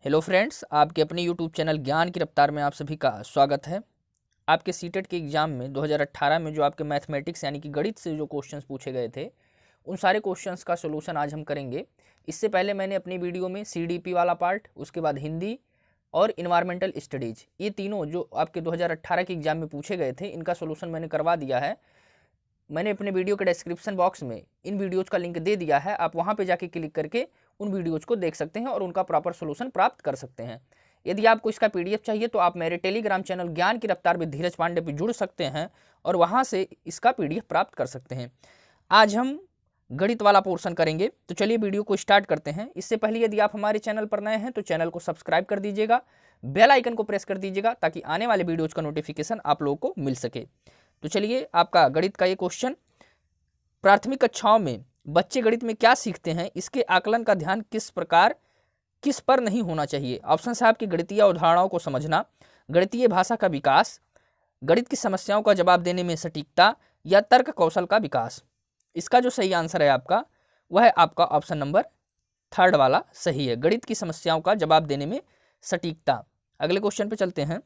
Hello friends, आपके अपने YouTube channel ज्ञान की रफ्तार में आप सभी का स्वागत है। आपके सीटेट के एग्ज़ाम में 2018 में जो आपके मैथमेटिक्स यानी कि गणित से जो क्वेश्चंस पूछे गए थे, उन सारे क्वेश्चंस का सॉल्यूशन आज हम करेंगे। इससे पहले मैंने अपनी वीडियो में सीडीपी वाला पार्ट, उसके बाद हिंदी और इन्वायरमेंटल स्टडीज़, ये तीनों जो आपके 2018 के एग्ज़ाम में पूछे गए थे, इनका सोल्यूशन मैंने करवा दिया है। मैंने अपने वीडियो के डिस्क्रिप्शन बॉक्स में इन वीडियोज़ का लिंक दे दिया है। आप वहाँ पे जाके क्लिक करके उन वीडियोज़ को देख सकते हैं और उनका प्रॉपर सोल्यूशन प्राप्त कर सकते हैं। यदि आपको इसका पीडीएफ चाहिए तो आप मेरे टेलीग्राम चैनल ज्ञान की रफ्तार में धीरज पांडे पर जुड़ सकते हैं और वहाँ से इसका पीडीएफ प्राप्त कर सकते हैं। आज हम गणित वाला पोर्शन करेंगे, तो चलिए वीडियो को स्टार्ट करते हैं। इससे पहले यदि आप हमारे चैनल पर नए हैं तो चैनल को सब्सक्राइब कर दीजिएगा, बेल आइकन को प्रेस कर दीजिएगा ताकि आने वाले वीडियोज़ का नोटिफिकेशन आप लोगों को मिल सके। तो चलिए, आपका गणित का ये क्वेश्चन, प्राथमिक कक्षाओं में बच्चे गणित में क्या सीखते हैं, इसके आकलन का ध्यान किस पर नहीं होना चाहिए। ऑप्शन है आपकी गणितीय अवधारणाओं को समझना, गणितीय भाषा का विकास, गणित की समस्याओं का जवाब देने में सटीकता या तर्क कौशल का विकास। इसका जो सही आंसर है आपका, वह है आपका ऑप्शन नंबर थर्ड वाला सही है, गणित की समस्याओं का जवाब देने में सटीकता। अगले क्वेश्चन पे चलते हैं।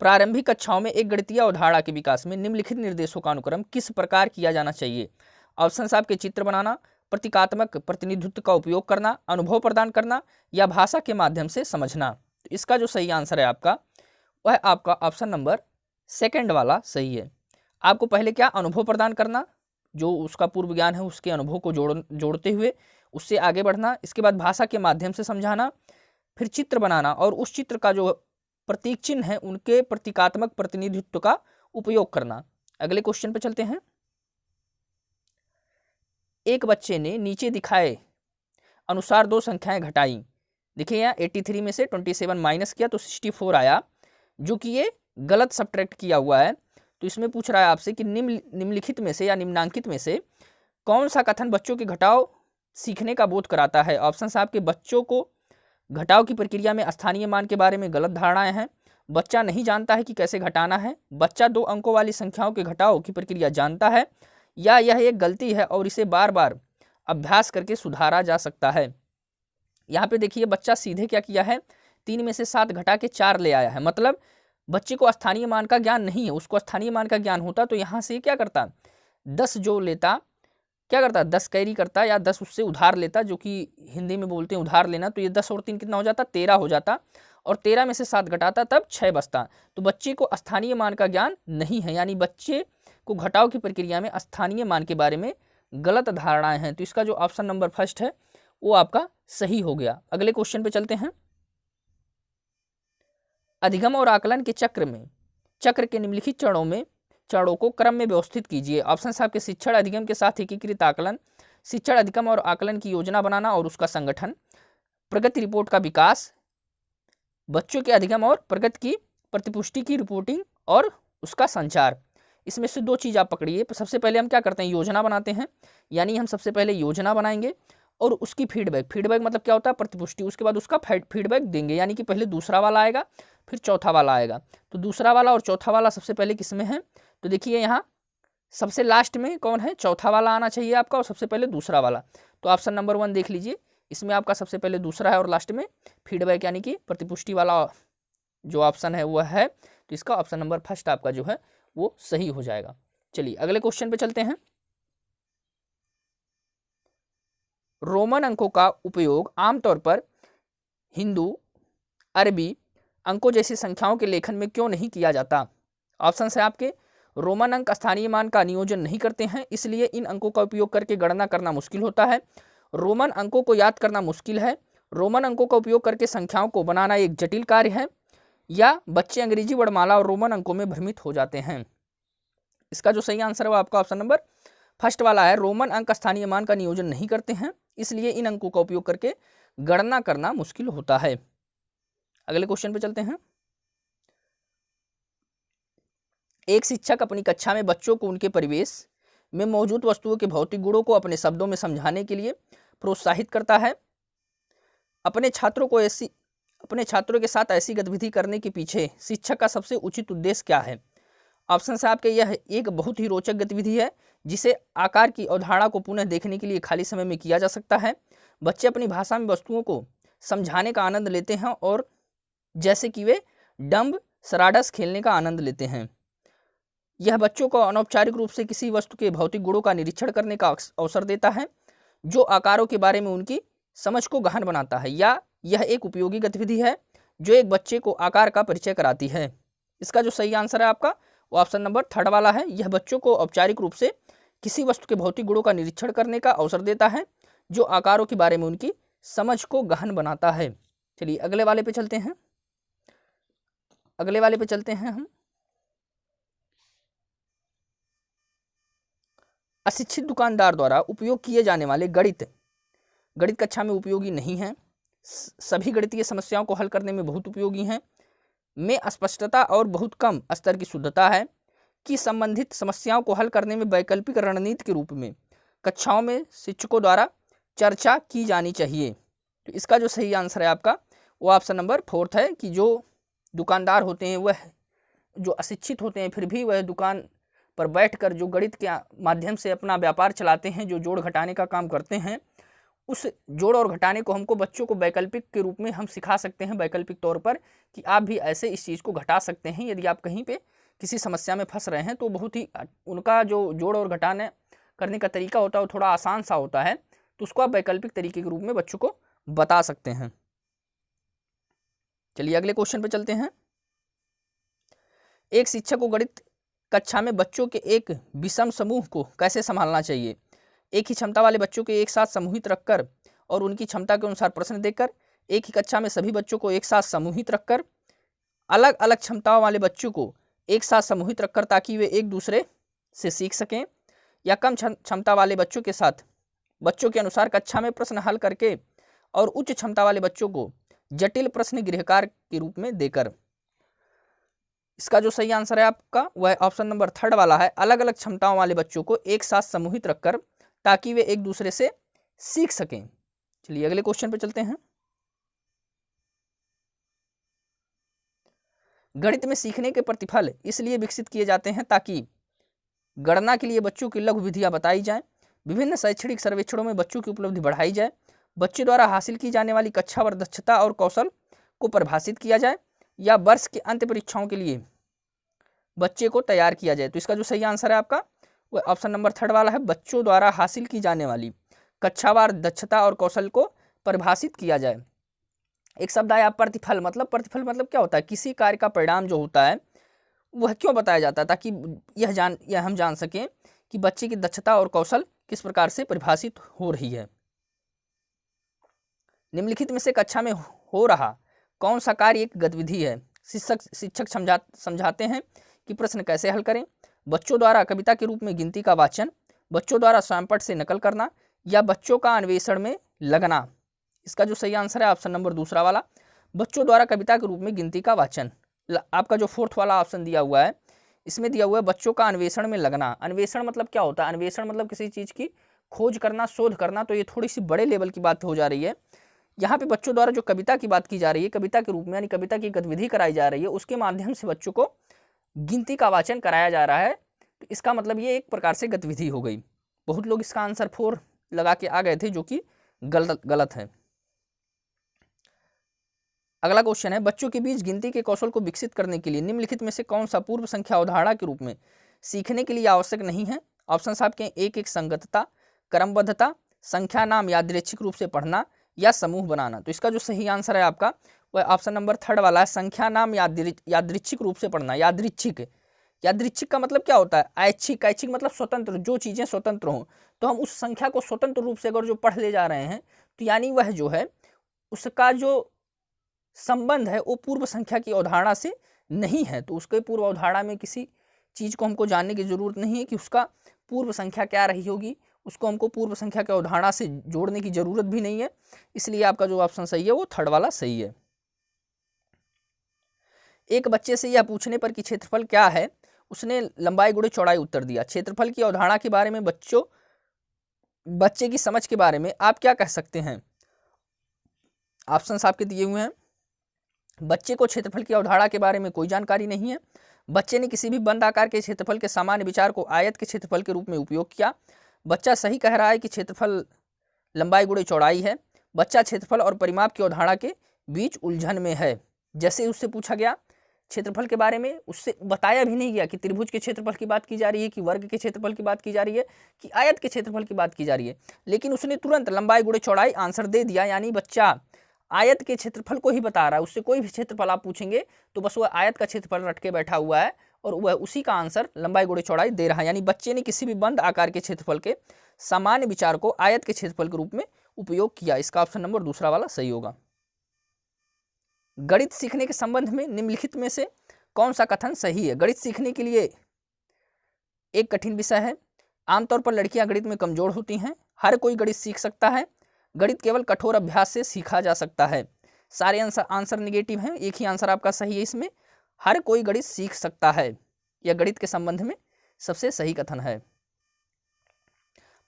प्रारंभिक कक्षाओं में एक गणितीय अवधारणा के विकास में निम्नलिखित निर्देशों का अनुक्रम किस प्रकार किया जाना चाहिए। ऑप्शन आपके चित्र बनाना, प्रतीकात्मक प्रतिनिधित्व का उपयोग करना, अनुभव प्रदान करना या भाषा के माध्यम से समझना। तो इसका जो सही आंसर है आपका, वह आपका ऑप्शन नंबर सेकंड वाला सही है। आपको पहले क्या अनुभव प्रदान करना, जो उसका पूर्व ज्ञान है उसके अनुभव को जोड़ते हुए उससे आगे बढ़ना, इसके बाद भाषा के माध्यम से समझाना, फिर चित्र बनाना और उस चित्र का जो प्रतीक चिन्ह है उनके प्रतीकात्मक प्रतिनिधित्व का उपयोग करना। अगले क्वेश्चन पे चलते हैं। एक बच्चे ने नीचे दिखाए अनुसार दो संख्याएं घटाई। देखिए यहाँ 83 में से 27 माइनस किया तो 64 आया, जो कि ये गलत सब्ट्रैक्ट किया हुआ है। तो इसमें पूछ रहा है आपसे कि निम्नलिखित में से या निम्नांकित में से कौन सा कथन बच्चों के घटाव सीखने का बोध कराता है। ऑप्शन है आपके बच्चों को घटाव की प्रक्रिया में स्थानीय मान के बारे में गलत धारणाएं हैं, बच्चा नहीं जानता है कि कैसे घटाना है, बच्चा दो अंकों वाली संख्याओं के घटाव की प्रक्रिया जानता है, या यह एक गलती है और इसे बार बार अभ्यास करके सुधारा जा सकता है। यहाँ पे देखिए बच्चा सीधे क्या किया है, 3 में से 7 घटा के 4 ले आया है। मतलब बच्चे को स्थानीय मान का ज्ञान नहीं है। उसको स्थानीय मान का ज्ञान होता तो यहाँ से क्या करता, 10 जो लेता, क्या करता 10 कैरी करता या 10 उससे उधार लेता, जो कि हिंदी में बोलते हैं उधार लेना। तो ये 10 और 3 कितना हो जाता, 13 हो जाता, और 13 में से 7 घटाता तब 6 बचता। तो बच्चे को स्थानीय मान का ज्ञान नहीं है, यानी बच्चे को घटाव की प्रक्रिया में स्थानीय मान के बारे में गलत धारणाएं हैं। तो इसका जो ऑप्शन नंबर फर्स्ट है वो आपका सही हो गया। अगले क्वेश्चन पे चलते हैं। अधिगम और आकलन के चक्र के निम्नलिखित चरणों को क्रम में व्यवस्थित कीजिए। ऑप्शन आपके शिक्षण अधिगम के साथ एकीकृत आकलन, शिक्षण अधिगम और आकलन की योजना बनाना और उसका संगठन, प्रगति रिपोर्ट का विकास, बच्चों के अधिगम और प्रगति की प्रतिपुष्टि की रिपोर्टिंग और उसका संचार। इसमें से 2 चीज़ आप पकड़िए। सबसे पहले हम क्या करते हैं, योजना बनाते हैं, यानी हम सबसे पहले योजना बनाएंगे और उसकी फीडबैक मतलब क्या होता है, प्रतिपुष्टि। उसके बाद उसका फीडबैक देंगे, यानी कि पहले दूसरा वाला आएगा फिर चौथा वाला आएगा। तो दूसरा वाला और चौथा वाला सबसे पहले किसमें है, तो देखिए यहाँ सबसे लास्ट में कौन है, चौथा वाला आना चाहिए आपका और सबसे पहले दूसरा वाला। तो ऑप्शन नंबर 1 देख लीजिए, इसमें आपका सबसे पहले दूसरा है और लास्ट में फीडबैक यानी कि प्रतिपुष्टि वाला जो ऑप्शन है वह है। तो इसका ऑप्शन नंबर फर्स्ट आपका जो है वो सही हो जाएगा। चलिए अगले क्वेश्चन पे चलते हैं। रोमन अंकों का उपयोग आमतौर पर हिंदू, अरबी अंकों जैसी संख्याओं के लेखन में क्यों नहीं किया जाता। ऑप्शन है आपके, रोमन अंक स्थानीय मान का नियोजन नहीं करते हैं, इसलिए इन अंकों का उपयोग करके गणना करना मुश्किल होता है, रोमन अंकों को याद करना मुश्किल है, रोमन अंकों का उपयोग करके संख्याओं को बनाना एक जटिल कार्य है, या बच्चे अंग्रेजी वर्णमाला और रोमन अंकों में भ्रमित हो जाते हैं। इसका जो सही आंसर है वो आपका ऑप्शन नंबर फर्स्ट वाला है, रोमन अंक स्थानीय मान का नियोजन नहीं करते हैं, इसलिए इन अंकों का उपयोग करके गणना करना मुश्किल होता है। अगले क्वेश्चन पे चलते हैं। एक शिक्षक अपनी कक्षा में बच्चों को उनके परिवेश में मौजूद वस्तुओं के भौतिक गुणों को अपने शब्दों में समझाने के लिए प्रोत्साहित करता है। अपने छात्रों के साथ ऐसी गतिविधि करने के पीछे शिक्षक का सबसे उचित उद्देश्य क्या है। ऑप्शन है आपके, यह एक बहुत ही रोचक गतिविधि है जिसे आकार की अवधारणा को पुनः देखने के लिए खाली समय में किया जा सकता है। बच्चे अपनी भाषा में वस्तुओं को समझाने का आनंद लेते हैं और जैसे कि वे डम्ब सराडस खेलने का आनंद लेते हैं। यह बच्चों को अनौपचारिक रूप से किसी वस्तु के भौतिक गुणों का निरीक्षण करने का अवसर देता है जो आकारों के बारे में उनकी समझ को गहन बनाता है, या यह एक उपयोगी गतिविधि है जो एक बच्चे को आकार का परिचय कराती है। इसका जो सही आंसर है आपका वो ऑप्शन नंबर 3 वाला है। यह बच्चों को औपचारिक रूप से किसी वस्तु के भौतिक गुणों का निरीक्षण करने का अवसर देता है जो आकारों के बारे में उनकी समझ को गहन बनाता है। चलिए अगले वाले पे चलते हैं। अगले वाले पे चलते हैं हम। अशिक्षित दुकानदार द्वारा उपयोग किए जाने वाले गणित कक्षा में उपयोगी नहीं है, सभी गणितीय समस्याओं को हल करने में बहुत उपयोगी हैं, में अस्पष्टता और बहुत कम स्तर की शुद्धता है, कि संबंधित समस्याओं को हल करने में वैकल्पिक रणनीति के रूप में कक्षाओं में शिक्षकों द्वारा चर्चा की जानी चाहिए। तो इसका जो सही आंसर है आपका वो ऑप्शन नंबर 4 है कि जो दुकानदार होते हैं वह जो अशिक्षित होते हैं फिर भी वह दुकान पर बैठकर जो गणित के माध्यम से अपना व्यापार चलाते हैं, जो जोड़ घटाने का काम करते हैं, उस जोड़ और घटाने को हमको बच्चों को वैकल्पिक के रूप में हम सिखा सकते हैं, वैकल्पिक तौर पर कि आप भी ऐसे इस चीज़ को घटा सकते हैं। यदि आप कहीं पे किसी समस्या में फंस रहे हैं तो बहुत ही उनका जो जोड़ और घटाने करने का तरीका होता है वो थोड़ा आसान सा होता है, तो उसको आप वैकल्पिक तरीके के रूप में बच्चों को बता सकते हैं। चलिए अगले क्वेश्चन पे चलते हैं। एक शिक्षक को गणित कक्षा में बच्चों के एक विषम समूह को कैसे संभालना चाहिए? एक ही क्षमता वाले बच्चों को एक साथ समूहित रखकर और उनकी क्षमता के अनुसार प्रश्न देकर, एक ही कक्षा में सभी बच्चों को एक साथ समूहित रखकर, अलग अलग क्षमताओं वाले बच्चों को एक साथ समूहित रखकर ताकि वे एक दूसरे से सीख सकें, या कम क्षमता वाले बच्चों के साथ बच्चों के अनुसार कक्षा में प्रश्न हल करके और उच्च क्षमता वाले बच्चों को जटिल प्रश्न गृहकार के रूप में देकर। इसका जो सही आंसर है आपका वह ऑप्शन नंबर 3 वाला है, अलग अलग क्षमताओं वाले बच्चों को एक साथ समूहित रखकर ताकि वे एक दूसरे से सीख सकें। चलिए अगले क्वेश्चन पे चलते हैं। गणित में सीखने के प्रतिफल इसलिए विकसित किए जाते हैं ताकि गणना के लिए बच्चों की लघु विधियां बताई जाएं, विभिन्न शैक्षणिक सर्वेक्षणों में बच्चों की उपलब्धि बढ़ाई जाए, बच्चे द्वारा हासिल की जाने वाली कक्षावर दक्षता और कौशल को परिभाषित किया जाए, या वर्ष के अंत परीक्षाओं के लिए बच्चे को तैयार किया जाए। तो इसका जो सही आंसर है आपका वह ऑप्शन नंबर 3 वाला है, बच्चों द्वारा हासिल की जाने वाली कक्षावार दक्षता और कौशल को परिभाषित किया जाए। एक शब्द आया प्रतिफल, प्रतिफल मतलब क्या होता है? किसी कार्य का परिणाम जो होता है वह क्यों बताया जाता है? ताकि यह हम जान सकें कि बच्चे की दक्षता और कौशल किस प्रकार से परिभाषित हो रही है। निम्नलिखित में से कक्षा में हो रहा कौन सा कार्य एक गतिविधि है? शिक्षक समझाते हैं कि प्रश्न कैसे हल करें, बच्चों द्वारा कविता के रूप में गिनती का वाचन, बच्चों द्वारा स्वयंपाठ से नकल करना, या बच्चों का अन्वेषण में लगना। इसका जो सही आंसर है ऑप्शन नंबर 2 वाला, बच्चों द्वारा कविता के रूप में गिनती का वाचन। आपका जो 4th वाला ऑप्शन दिया हुआ है इसमें दिया हुआ है बच्चों का अन्वेषण में लगना। अन्वेषण मतलब क्या होता है? अन्वेषण मतलब किसी चीज़ की खोज करना, शोध करना, तो ये थोड़ी सी बड़े लेवल की बात हो जा रही है। यहाँ पे बच्चों द्वारा जो कविता की बात की जा रही है, कविता के रूप में यानी कविता की गतिविधि कराई जा रही है, उसके माध्यम से बच्चों को गिनती का वाचन कराया जा रहा है। तो इसका मतलब ये एक प्रकार से गतिविधि हो गई। बहुत लोग इसका आंसर 4 लगा के आ गए थे, जो कि गलत है। अगला क्वेश्चन है, बच्चों के बीच गिनती के कौशल को विकसित करने के लिए निम्नलिखित में से कौन सा पूर्व संख्या अवधारणा के रूप में सीखने के लिए आवश्यक नहीं है? ऑप्शन आपके एक संगतता, क्रमबद्धता, संख्या नाम यादृच्छिक रूप से पढ़ना, या समूह बनाना। तो इसका जो सही आंसर है आपका वह ऑप्शन नंबर 3 वाला है, संख्या नाम यादृच्छिक रूप से पढ़ना। यादृच्छिक का मतलब क्या होता है? ऐच्छिक मतलब स्वतंत्र, जो चीज़ें स्वतंत्र हों। तो हम उस संख्या को स्वतंत्र रूप से अगर जो पढ़ ले जा रहे हैं तो यानी वह जो है उसका जो संबंध है वो पूर्व संख्या की अवधारणा से नहीं है। तो उसके पूर्व अवधारणा में किसी चीज़ को हमको जानने की जरूरत नहीं है कि उसका पूर्व संख्या क्या रही होगी, उसको हमको पूर्व संख्या की अवधारणा से जोड़ने की जरूरत भी नहीं है। इसलिए आपका जो ऑप्शन सही है वो 3 वाला सही है। एक बच्चे से यह पूछने पर कि क्षेत्रफल क्या है, उसने लंबाई गुणे चौड़ाई उत्तर दिया। क्षेत्रफल की अवधारणा के बारे में बच्चे की समझ के बारे में आप क्या कह सकते हैं? ऑप्शन आपके दिए हुए हैं। बच्चे को क्षेत्रफल की अवधारणा के बारे में कोई जानकारी नहीं है। बच्चे ने किसी भी बंद आकार के क्षेत्रफल के सामान्य विचार को आयत के क्षेत्रफल के रूप में उपयोग किया। बच्चा सही कह रहा है कि क्षेत्रफल लंबाई गुणे चौड़ाई है। बच्चा क्षेत्रफल और परिमाप की अवधारणा के बीच उलझन में है। जैसे उससे पूछा गया क्षेत्रफल के बारे में, उससे बताया भी नहीं गया कि त्रिभुज के क्षेत्रफल की बात की जा रही है, कि वर्ग के क्षेत्रफल की बात की जा रही है, कि आयत के क्षेत्रफल की बात की जा रही है, लेकिन उसने तुरंत लंबाई गुणे चौड़ाई आंसर दे दिया। यानी बच्चा आयत के क्षेत्रफल को ही बता रहा है, उससे कोई भी क्षेत्रफल आप पूछेंगे तो बस वह आयत का क्षेत्रफल रट के बैठा हुआ है और वह उसी का आंसर लंबाई गुणे चौड़ाई दे रहा है। यानी बच्चे ने किसी भी बंद आकार के क्षेत्रफल के सामान्य विचार को आयत के क्षेत्रफल के रूप में उपयोग किया। इसका ऑप्शन नंबर दूसरा वाला सही होगा। गणित सीखने के संबंध में निम्नलिखित में से कौन सा कथन सही है? गणित सीखने के लिए एक कठिन विषय है। आमतौर पर लड़कियां गणित में कमजोर होती हैं। हर कोई गणित सीख सकता है। गणित केवल कठोर अभ्यास से सीखा जा सकता है। सारे आंसर निगेटिव हैं, एक ही आंसर आपका सही है इसमें। हर कोई गणित सीख सकता है, यह गणित के संबंध में सबसे सही कथन है।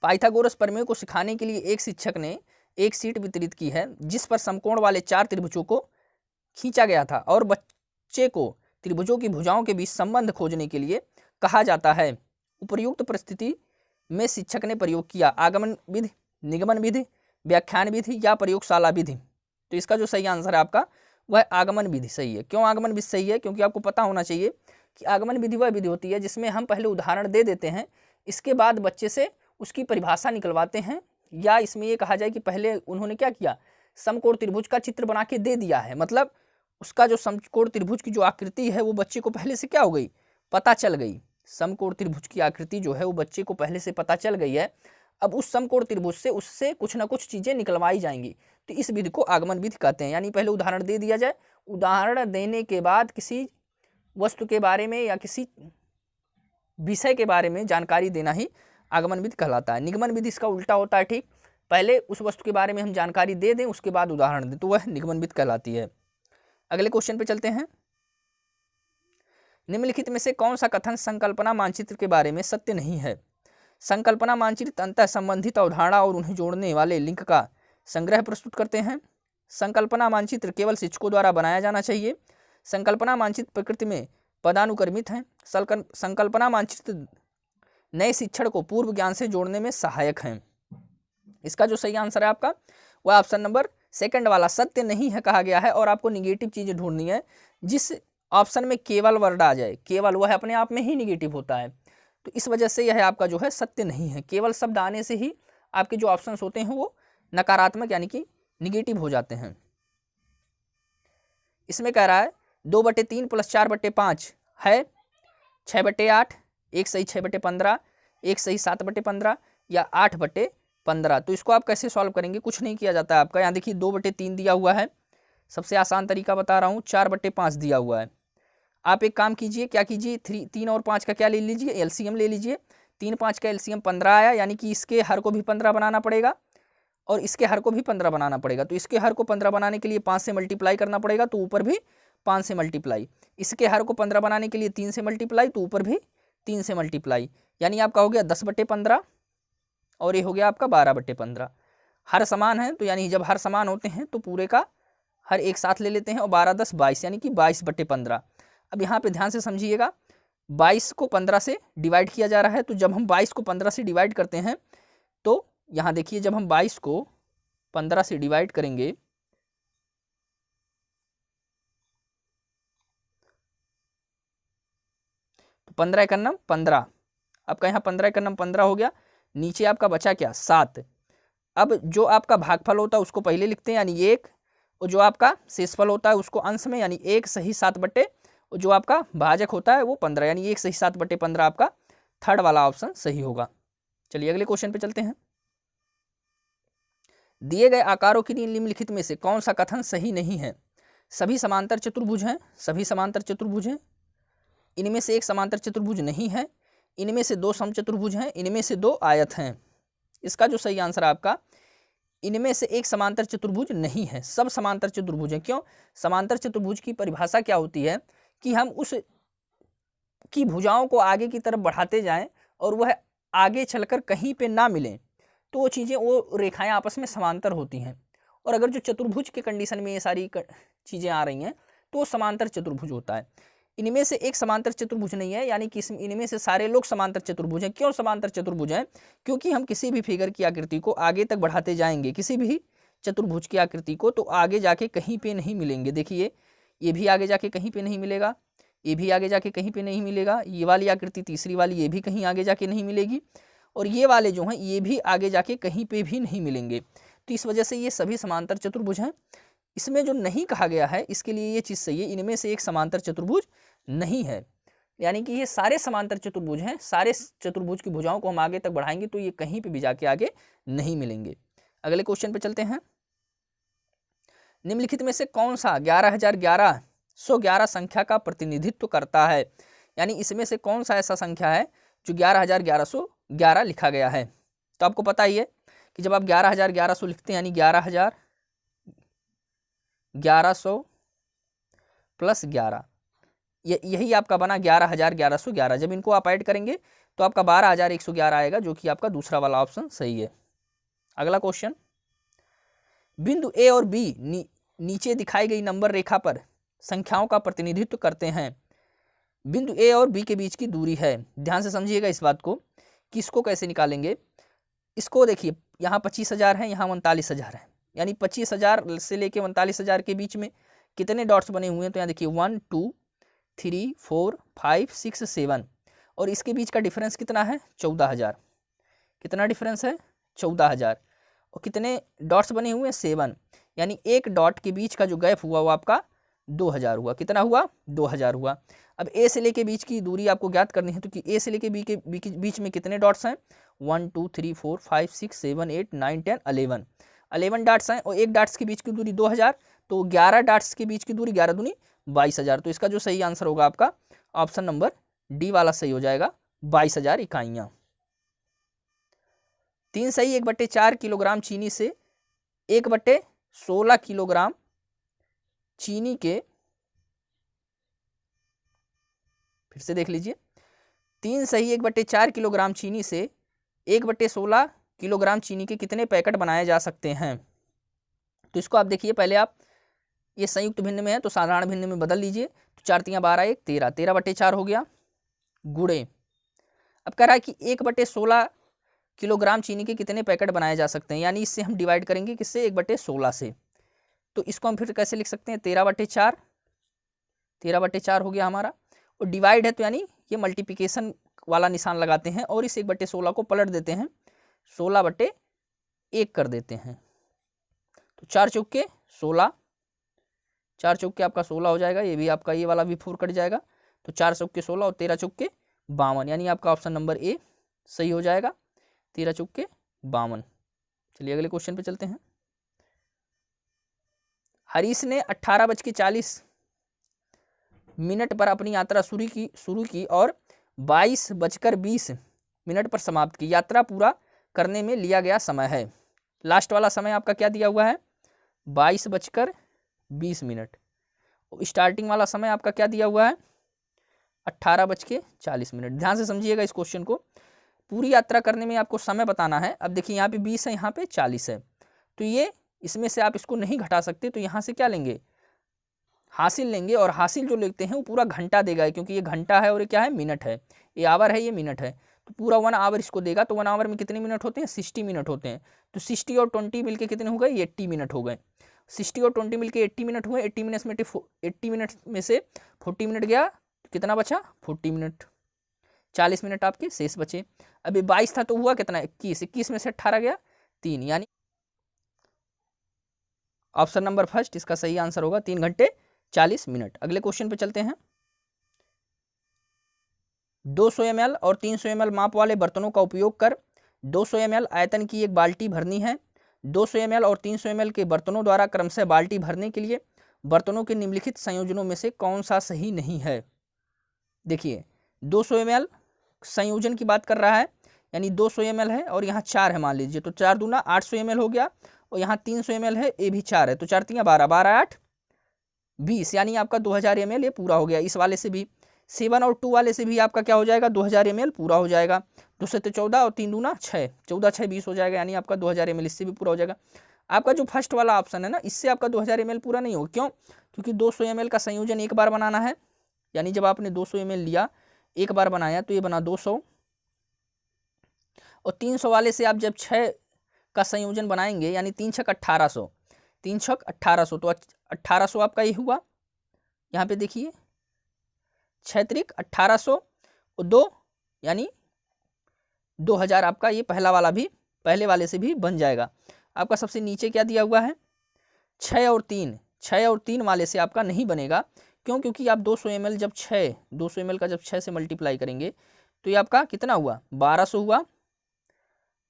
पाइथागोरस प्रमेय को सिखाने के लिए एक शिक्षक ने एक शीट वितरित की है जिस पर समकोण वाले 4 त्रिभुजों को खींचा गया था और बच्चे को त्रिभुजों की भुजाओं के बीच संबंध खोजने के लिए कहा जाता है। उपर्युक्त परिस्थिति में शिक्षक ने प्रयोग किया आगमन विधि, निगमन विधि, व्याख्यान विधि या प्रयोगशाला विधि। तो इसका जो सही आंसर है आपका वह आगमन विधि सही है। क्यों आगमन विधि सही है? क्योंकि आपको पता होना चाहिए कि आगमन विधि वह विधि होती है जिसमें हम पहले उदाहरण दे देते हैं, इसके बाद बच्चे से उसकी परिभाषा निकलवाते हैं, या इसमें ये कहा जाए कि पहले उन्होंने क्या किया, समकोण त्रिभुज का चित्र बना के दे दिया है। मतलब उसका जो समकोण त्रिभुज की जो आकृति है वो बच्चे को पहले से क्या हो गई, पता चल गई। समकोण त्रिभुज की आकृति जो है वो बच्चे को पहले से पता चल गई है। अब उस समकोण त्रिभुज से उससे कुछ ना कुछ चीजें निकलवाई जाएंगी, तो इस विधि को आगमन विधि कहते हैं। यानी पहले उदाहरण दे दिया जाए, उदाहरण देने के बाद किसी वस्तु के बारे में या किसी विषय के बारे में जानकारी देना ही आगमन विधि कहलाता है। निगमन विधि इसका उल्टा होता है, ठीक, पहले उस वस्तु के बारे में हम जानकारी दे दें उसके बाद उदाहरण दें, तो वह निगमन विधि कहलाती है। अगले क्वेश्चन पे चलते हैं। निम्नलिखित में से कौन सा कथन संकल्पना मानचित्र के बारे में सत्य नहीं है? संकल्पना मानचित्र अंतः संबंधित अवधारणा और उन्हें जोड़ने वाले लिंक का संग्रह प्रस्तुत करते हैं। संकल्पना मानचित्र केवल शिक्षकों द्वारा बनाया जाना चाहिए। संकल्पना मानचित्र प्रकृति में पदानुक्रमित हैं। संकल्पना मानचित्र नए शिक्षण को पूर्व ज्ञान से जोड़ने में सहायक हैं। इसका जो सही आंसर है आपका वह ऑप्शन नंबर सेकंड वाला सत्य नहीं है कहा गया है। और आपको निगेटिव चीजें ढूंढनी है, जिस ऑप्शन में केवल वर्ड आ जाए, केवल वह अपने आप में ही निगेटिव होता है, तो इस वजह से यह आपका जो है सत्य नहीं है। केवल शब्द आने से ही आपके जो ऑप्शंस होते हैं वो नकारात्मक यानी कि निगेटिव हो जाते हैं। इसमें कह रहा है 2/3 + 4/5 है 6/8, एक सही 6/15, एक सही 7/15 या 8/15। तो इसको आप कैसे सॉल्व करेंगे? कुछ नहीं किया जाता है आपका। यहाँ देखिए 2/3 दिया हुआ है, सबसे आसान तरीका बता रहा हूँ, 4/5 दिया हुआ है। आप एक काम कीजिए, क्या कीजिए, 3 और 5 का क्या ले लीजिए, एलसीएम ले लीजिए। 3 5 का एलसीएम 15 आया, यानी कि इसके हर को भी 15 बनाना पड़ेगा और इसके हर को भी 15 बनाना पड़ेगा। तो इसके हर को 15 बनाने के लिए 5 से मल्टीप्लाई करना पड़ेगा, तो ऊपर भी 5 से मल्टीप्लाई। इसके हर को 15 बनाने के लिए 3 से मल्टीप्लाई, तो ऊपर भी 3 से मल्टीप्लाई। यानी आपका हो गया 10/15 और ये हो गया आपका 12/15। हर समान है, तो यानी जब हर समान होते हैं तो पूरे का हर एक साथ ले लेते हैं और 12 10 22 यानी कि 22/15। अब यहाँ पे ध्यान से समझिएगा, 22 को 15 से डिवाइड किया जा रहा है। तो जब हम 22 को 15 से डिवाइड करते हैं तो यहाँ देखिए, जब हम 22 को 15 से डिवाइड करेंगे तो 15 एकन्नम 15, आपका यहाँ 15 एकन्नम 15 हो गया। नीचे आपका बचा क्या, 7। अब जो आपका भागफल होता है उसको पहले लिखते हैं यानी 1, और जो आपका शेषफल होता है उसको अंश में यानी 1 सही 7 और जो आपका भाजक होता है वो 15 यानी 1 सही 7/15 आपका थर्ड वाला ऑप्शन सही होगा। चलिए अगले क्वेश्चन पे चलते हैं। दिए गए आकारों की निम्नलिखित में से कौन सा कथन सही नहीं है? सभी समांतर चतुर्भुज हैं, सभी समांतर चतुर्भुज हैं, इनमें से एक समांतर चतुर्भुज नहीं है, इनमें से 2 समचतुर्भुज हैं, इनमें से 2 आयत हैं। इसका जो सही आंसर आपका इनमें से एक समांतर चतुर्भुज नहीं है, सब समांतर चतुर्भुज हैं। क्यों? समांतर चतुर्भुज की परिभाषा क्या होती है कि हम उस की भुजाओं को आगे की तरफ बढ़ाते जाएं और वह आगे चलकर कहीं पे ना मिलें, तो वो चीज़ें, वो रेखाएं आपस में समांतर होती हैं। और अगर जो चतुर्भुज के कंडीशन में ये सारी चीज़ें आ रही हैं तो वो समांतर चतुर्भुज होता है। इनमें से एक समांतर चतुर्भुज नहीं है, यानी कि इनमें से सारे लोग समांतर चतुर्भुज हैं। क्यों समांतर चतुर्भुज हैं? क्योंकि हम किसी भी फिगर की आकृति को आगे तक बढ़ाते जाएंगे, किसी भी चतुर्भुज की आकृति को, तो आगे जाके कहीं पे नहीं मिलेंगे। देखिए ये भी आगे जाके कहीं पे नहीं मिलेगा, ये भी आगे जाके कहीं पे नहीं मिलेगा, ये वाली आकृति तीसरी वाली ये भी कहीं आगे जाके नहीं मिलेगी, और ये वाले जो हैं ये भी आगे जाके कहीं पे भी नहीं मिलेंगे। तो इस वजह से ये सभी समांतर चतुर्भुज हैं। इसमें जो नहीं कहा गया है इसके लिए ये चीज़ सही है, इनमें से एक समांतर चतुर्भुज नहीं है, यानी कि ये सारे समांतर चतुर्भुज हैं। सारे चतुर्भुज की भुजाओं को हम आगे तक बढ़ाएंगे तो ये कहीं पे भी जाके आगे नहीं मिलेंगे। अगले क्वेश्चन पे चलते हैं। निम्नलिखित में से कौन सा 11,111 संख्या का प्रतिनिधित्व करता है, यानी इसमें से कौन सा ऐसा संख्या है जो 11,1111 लिखा गया है। तो आपको पता ही है कि जब आप 11,1100 लिखते हैं यानी 11,1100 प्लस 11, यही आपका बना 11,1111। जब इनको आप ऐड करेंगे तो आपका 12,111 आएगा, जो कि आपका दूसरा वाला ऑप्शन सही है। अगला क्वेश्चन, बिंदु ए और बी नीचे दिखाई गई नंबर रेखा पर संख्याओं का प्रतिनिधित्व करते हैं। बिंदु ए और बी के बीच की दूरी है। ध्यान से समझिएगा इस बात को कि इसको कैसे निकालेंगे। इसको देखिए यहाँ 25,000 है, यहाँ 39,000 है, यानी 25,000 से लेके 39,000 के बीच में कितने डॉट्स बने हुए हैं। तो यहाँ देखिए 1 2 3 4 5 6 7, और इसके बीच का डिफरेंस कितना है 14,000। कितना डिफरेंस है 14,000, और कितने डॉट्स बने हुए हैं 7, यानी एक डॉट के बीच का जो गैप हुआ वो आपका 2,000 हुआ। कितना हुआ 2,000 हुआ। अब ए से लेके बीच की दूरी आपको ज्ञात करनी है, तो कि ए से लेके बी के बीच में कितने डॉट्स हैं 1 2 3 4 5 6 7 8 9 10 11 डॉट्स हैं, और एक डॉट्स के बीच की दूरी 2,000, तो 11 डॉट्स के बीच की दूरी 11 दूनी 22,000। तो इसका जो सही आंसर होगा आपका ऑप्शन नंबर डी वाला सही हो जाएगा, 22,000 इकाइयाँ। 3 सही 1/4 किलोग्राम चीनी से 1/16 किलोग्राम चीनी के, फिर से देख लीजिए, 3 सही 1/4 किलोग्राम चीनी से 1/16 किलोग्राम चीनी के कितने पैकेट बनाए जा सकते हैं। तो इसको आप देखिए, पहले आप ये संयुक्त भिन्न में है तो साधारण भिन्न में बदल लीजिए। तो 4 3 12 1 13, 13/4 हो गया, गुणे अब कह रहा है कि 1/16 किलोग्राम चीनी के कितने पैकेट बनाए जा सकते हैं, यानी इससे हम डिवाइड करेंगे किससे 1/16 से। तो इसको हम फिर कैसे लिख सकते हैं 13/4, 13/4 हो गया हमारा, और डिवाइड है तो यानी ये मल्टीप्लिकेशन वाला निशान लगाते हैं और इस 1/16 को पलट देते हैं 16/1 कर देते हैं। तो 4 चौके 16, 4 चौके आपका 16 हो जाएगा, ये भी आपका ये वाला भी 4 कट जाएगा। तो 4 चौके 16 और 13 चौके 52, यानी आपका ऑप्शन नंबर ए सही हो जाएगा, 13 चौके 52। चलिए अगले क्वेश्चन पे चलते हैं। हरीश ने 18:40 पर अपनी यात्रा शुरू की और 22:20 पर समाप्त की। यात्रा पूरा करने में लिया गया समय है, लास्ट वाला समय आपका क्या दिया हुआ है 22:20। स्टार्टिंग वाला समय आपका क्या दिया हुआ है 18:40। ध्यान से समझिएगा इस क्वेश्चन को, पूरी यात्रा करने में आपको समय बताना है। अब देखिए यहाँ पे 20 है, यहाँ पे 40 है, तो ये इसमें से आप इसको नहीं घटा सकते, तो यहाँ से क्या लेंगे हासिल लेंगे, और हासिल जो लेते हैं वो पूरा घंटा देगा, क्योंकि ये घंटा है और ये क्या है मिनट है, ये आवर है ये मिनट है, तो पूरा 1 आवर इसको देगा। तो 1 आवर में कितने मिनट होते हैं 60 मिनट होते हैं, तो 60 और 20 मिलके कितने हो गए 80 मिनट हो गए। 60 और 20 मिलके 80 मिनट हुए, 80 मिनट में से 40 मिनट गया, तो कितना बचा 40 मिनट, 40 मिनट आपके शेष बचे। अभी 22 था तो हुआ कितना 21 में से 18 गया 3, यानी ऑप्शन नंबर फर्स्ट इसका सही आंसर होगा 3 घंटे 40 मिनट। अगले क्वेश्चन पे चलते हैं। 200 ml और 300 ml माप वाले बर्तनों का उपयोग कर 200 ml आयतन की एक बाल्टी भरनी है। 200 ml और 300 ml के बर्तनों द्वारा क्रमशः बाल्टी भरने के लिए बर्तनों के निम्नलिखित संयोजनों में से कौन सा सही नहीं है। देखिए 200 ml संयोजन की बात कर रहा है, यानी 200 ml है और यहाँ 4 है मान लीजिए, तो 4 दूना 800 ml हो गया, और यहाँ 300 ml है, ये भी 4 है, तो 4 3 12, 12 8 20, यानी आपका 2000 ml ये पूरा हो गया। इस वाले से भी 7 और 2 वाले से भी आपका क्या हो जाएगा 2000 ml पूरा हो जाएगा। 2 से 14 और 3 दूना 6, 14 6 20 हो जाएगा, यानी आपका 2000 ml इससे भी पूरा हो जाएगा। आपका जो फर्स्ट वाला ऑप्शन है ना, इससे आपका 2000 ml पूरा नहीं होगा, क्यों, क्योंकि 200 ml का संयोजन एक बार बनाना है, यानी जब आपने 200 ml लिया एक बार बनाया तो ये बना 200, और 300 वाले से आप जब 6 का संयोजन बनाएंगे यानी 3 छक 1800, 3 छक 1800, तो 1800 आपका ये हुआ। यहाँ पे देखिए 6 त्रिक 1800 और 2 यानी 2000 आपका ये पहला वाला भी पहले वाले से भी बन जाएगा। आपका सबसे नीचे क्या दिया हुआ है 6 और 3, 6 और 3 वाले से आपका नहीं बनेगा। क्यों? क्योंकि आप 200 ml जब 200 ml का जब 6 से मल्टीप्लाई करेंगे तो ये आपका कितना हुआ 1200 हुआ,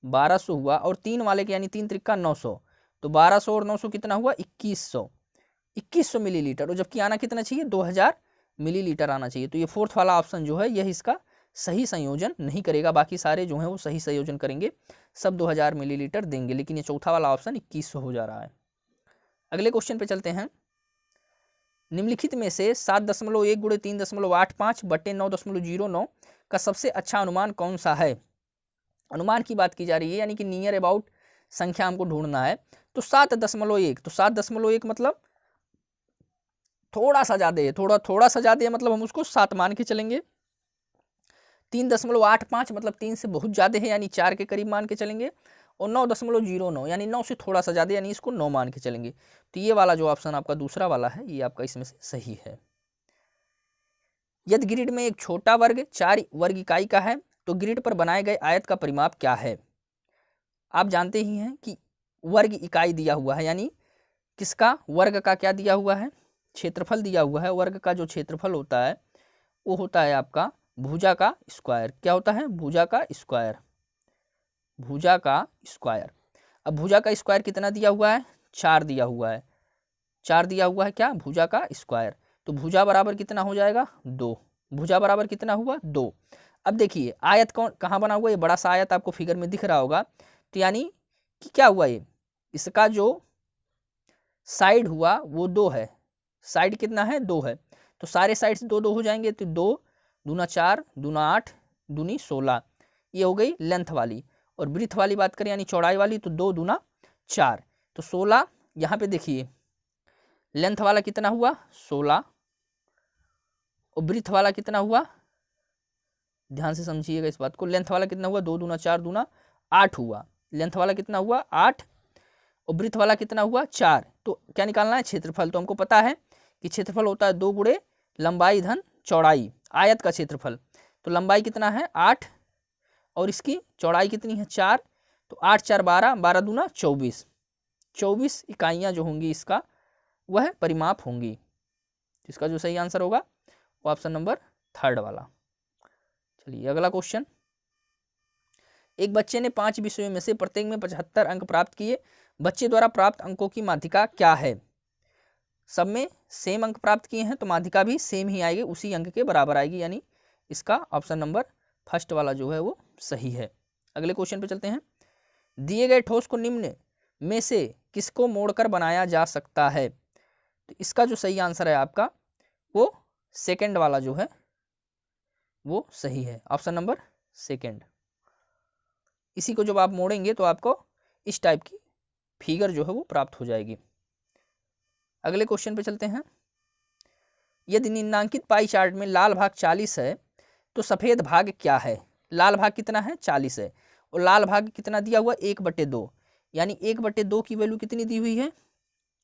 1200 हुआ। और 3 वाले के यानी 3 त्रिका 900, तो 1200 और 900 कितना हुआ 2100, 2100 मिलीलीटर। और जबकि आना कितना चाहिए 2000 मिलीलीटर आना चाहिए। तो ये फोर्थ वाला ऑप्शन जो है यह इसका सही संयोजन नहीं करेगा, बाकी सारे जो हैं वो सही संयोजन करेंगे, सब 2000 मिलीलीटर देंगे, लेकिन ये चौथा वाला ऑप्शन 2100 हो जा रहा है। अगले क्वेश्चन पे चलते हैं। निम्नलिखित में से 7.1 गुणे 3.85 बटे 9.09 का सबसे अच्छा अनुमान कौन सा है? अनुमान की बात की जा रही है, यानी कि नियर अबाउट संख्या हमको ढूंढना है। तो 7.1, तो 7.1 मतलब थोड़ा सा ज्यादा है, थोड़ा सा ज्यादा है, मतलब हम उसको 7 मान के चलेंगे। 3.85 मतलब 3 से बहुत ज्यादा है, यानी 4 के करीब मान के चलेंगे। और 9.09 यानी 9 से थोड़ा सा ज्यादा, यानी इसको 9 मान के चलेंगे। तो ये वाला जो ऑप्शन आपका दूसरा वाला है ये आपका इसमें से सही है। यदि ग्रिड में एक छोटा वर्ग 4 वर्ग इकाई का है तो ग्रिड पर बनाए गए आयत का परिमाप क्या है? आप जानते ही हैं कि वर्ग इकाई दिया हुआ है, यानी किसका वर्ग का क्या दिया हुआ है क्षेत्रफल दिया हुआ है। वर्ग का जो क्षेत्रफल होता है वो होता है आपका भुजा का स्क्वायर। क्या होता है भुजा का स्क्वायर, भुजा का स्क्वायर। अब भुजा का स्क्वायर कितना दिया हुआ है 4 दिया हुआ है, 4 दिया हुआ है क्या भुजा का स्क्वायर। तो भुजा बराबर कितना हो जाएगा 2, भुजा बराबर कितना हुआ 2। अब देखिए आयत कौन कहाँ बना हुआ है, ये बड़ा सा आयत आपको फिगर में दिख रहा होगा। तो यानी कि क्या हुआ ये इसका जो साइड हुआ वो 2 है, साइड कितना है 2 है। तो सारे साइड से 2 2 हो जाएंगे, तो 2 दूना 4 दूना 8 दूनी 16, ये हो गई लेंथ वाली। और ब्रीथ वाली बात करें यानी चौड़ाई वाली, तो 2 दूना 4, तो 16। यहाँ पे देखिए लेंथ वाला कितना हुआ 16 और ब्रीथ वाला कितना हुआ, ध्यान से समझिएगा इस बात को। लेंथ वाला कितना हुआ 2 दूना 4 दूना 8 हुआ, लेंथ वाला कितना हुआ 8 और ब्रीथ वाला कितना हुआ 4। तो क्या निकालना है क्षेत्रफल। तो हमको पता है कि क्षेत्रफल होता है 2 गुणे लंबाई धन चौड़ाई, आयत का क्षेत्रफल। तो लंबाई कितना है 8 और इसकी चौड़ाई कितनी है 4, तो 8 4 12, 12 दूना 24, 24 इकाइयाँ जो होंगी इसका वह परिमाप होंगी। इसका जो सही आंसर होगा वो ऑप्शन नंबर 3 वाला। चलिए अगला क्वेश्चन। एक बच्चे ने 5 विषयों में से प्रत्येक में 75 अंक प्राप्त किए, बच्चे द्वारा प्राप्त अंकों की माध्यिका क्या है? सब में सेम अंक प्राप्त किए हैं तो माध्यिका भी सेम ही आएगी, उसी अंक के बराबर आएगी, यानी इसका ऑप्शन नंबर 1 वाला जो है वो सही है। अगले क्वेश्चन पे चलते हैं। दिए गए ठोस को निम्न में से किसको मोड़कर बनाया जा सकता है? तो इसका जो सही आंसर है आपका वो सेकंड वाला जो है वो सही है, ऑप्शन नंबर 2। इसी को जब आप मोड़ेंगे तो आपको इस टाइप की फिगर जो है वो प्राप्त हो जाएगी। अगले क्वेश्चन पे चलते हैं। यदि निम्नांकित पाई चार्ट में लाल भाग 40 है तो सफेद भाग क्या है? लाल भाग कितना है 40 है और लाल भाग कितना दिया हुआ 1/2, यानी 1/2 की वैल्यू कितनी दी हुई है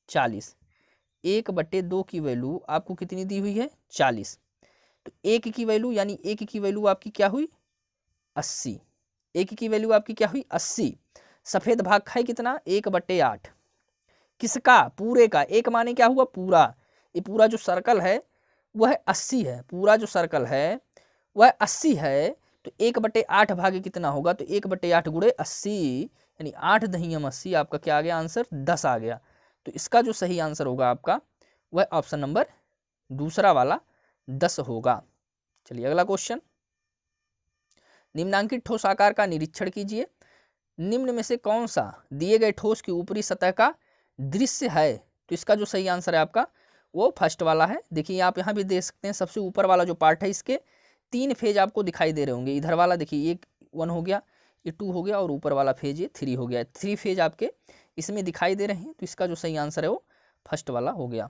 40, 1/2 की वैल्यू आपको कितनी दी हुई है 40। तो 1 की वैल्यू यानी 1 की वैल्यू आपकी क्या हुई 80, 1 की वैल्यू आपकी क्या हुई 80। सफेद भाग है कितना 1/8, किसका पूरे का, एक माने क्या हुआ पूरा, ये पूरा जो सर्कल है वह 80 है, पूरा जो सर्कल है वह 80 है। तो 1/8 भाग कितना होगा, तो 1/8 गुणे 80 यानी 8 दहियम 80, आपका क्या आ गया आंसर 10 आ गया। तो इसका जो सही आंसर होगा आपका वह ऑप्शन नंबर 2 वाला 10 होगा। चलिए अगला क्वेश्चन। निम्नांकित ठोस आकार का निरीक्षण कीजिए, निम्न में से कौन सा दिए गए ठोस की ऊपरी सतह का दृश्य है? तो इसका जो सही आंसर है आपका वो 1 वाला है। देखिए आप यहाँ भी देख सकते हैं, सबसे ऊपर वाला जो पार्ट है इसके 3 फेज आपको दिखाई दे रहे होंगे। इधर वाला देखिए 1 हो गया, ये 2 हो गया और ऊपर वाला फेज ये 3 हो गया, 3 फेज आपके इसमें दिखाई दे रहे हैं। तो इसका जो सही आंसर है वो 1 वाला हो गया।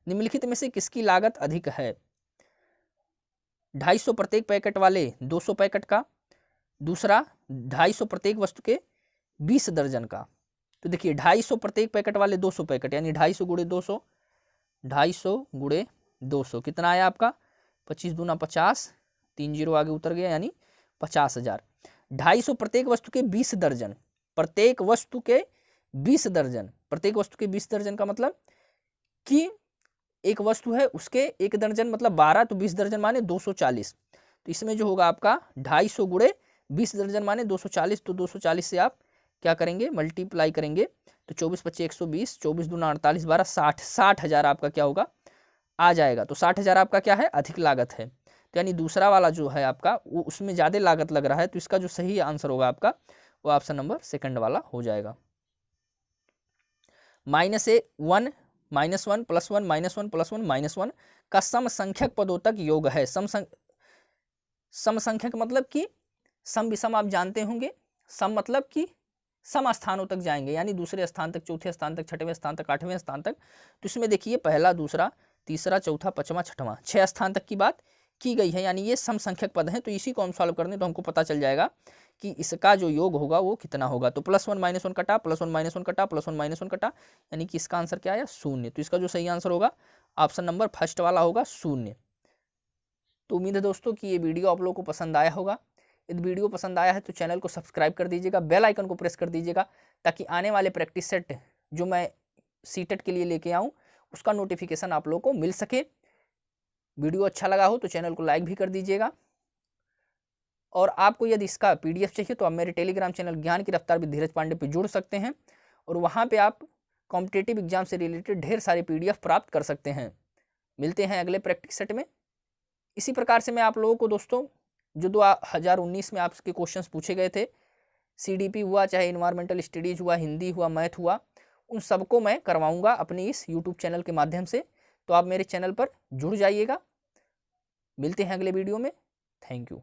निम्नलिखित में से किसकी लागत अधिक है? 250 प्रत्येक पैकेट वाले 200 पैकेट का, दूसरा 250 प्रत्येक वस्तु के 20 दर्जन का, तो देखिए 250 प्रत्येक पैकेट वाले 200 पैकेट, यानी 250 गुणे 200, 250 गुणे 200 कितना आया आपका 25 दूना 50, 3 जीरो आगे उतर गया, यानी 50,000। 250 प्रत्येक वस्तु के 20 दर्जन, प्रत्येक वस्तु के 20 दर्जन, प्रत्येक वस्तु के 20 दर्जन का मतलब कि एक वस्तु है उसके 1 दर्जन मतलब 12, तो 20 दर्जन माने 240, तो इसमें जो होगा आपका 250 गुणे 20 दर्जन माने 240, तो 240 से आप क्या करेंगे मल्टीप्लाई करेंगे, तो 24 25 120, 24 दूना 48, 12 60, 60,000 आपका क्या होगा आ जाएगा। तो 60,000 आपका क्या है अधिक लागत है, तो यानी दूसरा वाला जो है आपका वो उसमें ज़्यादा लागत लग रहा है, तो इसका जो सही आंसर होगा आपका वो ऑप्शन नंबर सेकंड वाला हो जाएगा। -1 -1 +1 -1 +1 -1 का समसंख्यक पदों तक योग है। समसंख्यक मतलब कि सम विषम आप जानते होंगे, सम मतलब कि सम स्थानों तक जाएंगे, यानी दूसरे स्थान तक, चौथे स्थान तक, छठवें स्थान तक, 8वें स्थान तक। तो इसमें देखिए पहला, दूसरा, तीसरा, चौथा, पांचवा, छठवां, 6 स्थान तक की बात की गई है, यानी ये समसंख्यक पद हैं। तो इसी को हम सॉल्व करने तो हमको पता चल जाएगा कि इसका जो योग होगा वो कितना होगा। तो +1 -1 कटा, +1 -1 कटा, +1 -1 कटा, यानी कि इसका आंसर क्या आया 0। तो इसका जो सही आंसर होगा ऑप्शन नंबर फर्स्ट वाला होगा 0। तो उम्मीद है दोस्तों कि ये वीडियो आप लोगों को पसंद आया होगा। यदि वीडियो पसंद आया है तो चैनल को सब्सक्राइब कर दीजिएगा, बेल आइकन को प्रेस कर दीजिएगा, ताकि आने वाले प्रैक्टिस सेट जो मैं सीटेट के लिए लेके आऊँ उसका नोटिफिकेशन आप लोगों को मिल सके। वीडियो अच्छा लगा हो तो चैनल को लाइक भी कर दीजिएगा, और आपको यदि इसका PDF चाहिए तो आप मेरे टेलीग्राम चैनल ज्ञान की रफ्तार विद धीरज पांडे पर जुड़ सकते हैं, और वहाँ पर आप कॉम्पिटेटिव एग्जाम से रिलेटेड ढेर सारे PDF प्राप्त कर सकते हैं। मिलते हैं अगले प्रैक्टिस सेट में। इसी प्रकार से मैं आप लोगों को दोस्तों जो 2019 में आपके क्वेश्चंस पूछे गए थे, CDP हुआ, चाहे इन्वायरमेंटल स्टडीज हुआ, हिंदी हुआ, मैथ हुआ, उन सबको मैं करवाऊंगा अपनी इस YouTube चैनल के माध्यम से। तो आप मेरे चैनल पर जुड़ जाइएगा। मिलते हैं अगले वीडियो में। Thank you.